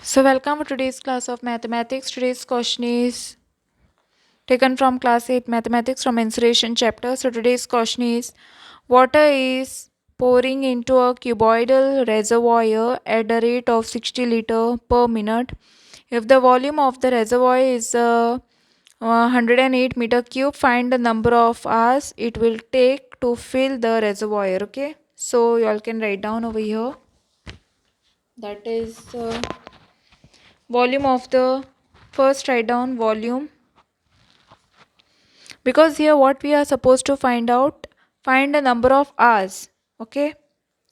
So welcome to today's class of mathematics. Today's question is taken from class 8 mathematics from mensuration chapter. So today's question is water is pouring into a cuboidal reservoir at a rate of 60 liter per minute. If the volume of the reservoir is 108 meter cube, find the number of hours it will take to fill the reservoir. Okay, so you all can write down over here. That is volume of the first, write down volume, because here what we are supposed to find the number of hours. Okay,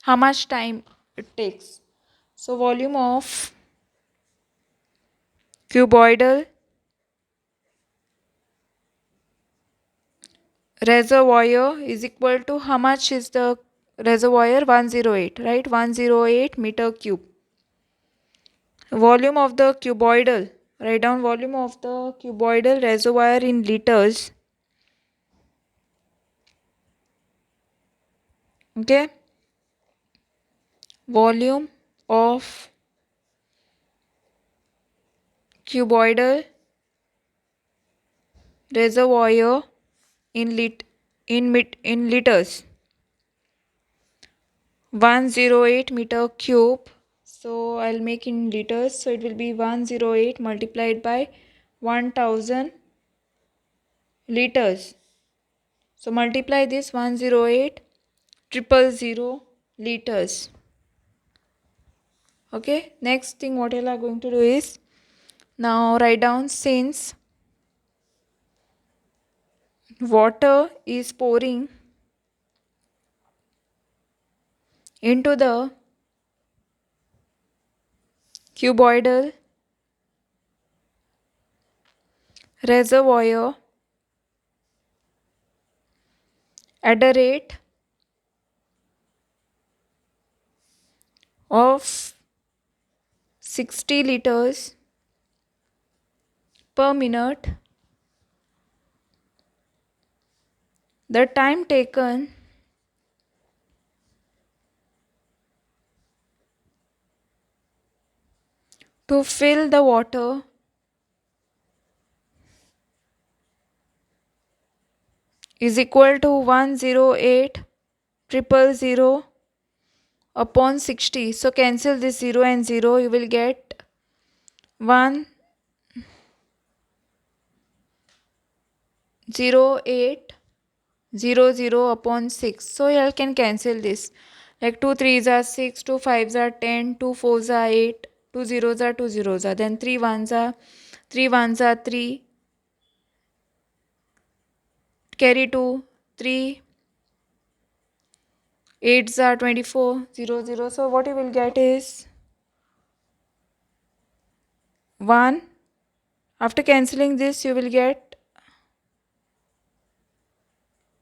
how much time it takes. So volume of cuboidal reservoir is equal to, how much is the reservoir? 108, right? 108 meter cube. Volume of the cuboidal, write down volume of the cuboidal reservoir in liters. Okay, volume of cuboidal reservoir in liters. 108 meter cube. So I'll make in liters. So it will be 108 multiplied by 1000 liters. So multiply this 108 liters. Okay. Next thing what you are going to do is, now write down, since water is pouring into the cuboidal reservoir at a rate of 60 liters per minute, the time taken to fill the water is equal to 108,000 upon 60. So cancel this 0 and 0. You will get 108,000 upon 6. So you all can cancel this. Like 2 3s are 6, 2 5s are 10, 2 4s are 8, 2 zeros are 2 zeros are. Then 3 ones are 3. Carry 2, 3 8s are 24, 0 0. So what you will get is 1. After cancelling this, you will get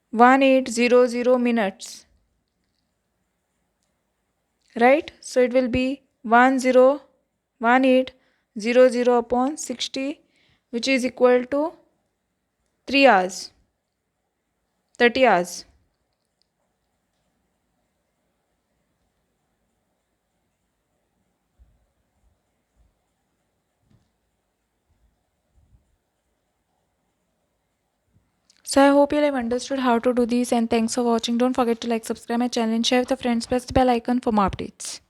1800 minutes. Right? So it will be 1800 upon 60, which is equal to 3 hours, 30 hours. So I hope you have understood how to do this, and thanks for watching. Don't forget to like, subscribe my channel and share with your friends. Press the bell icon for more updates.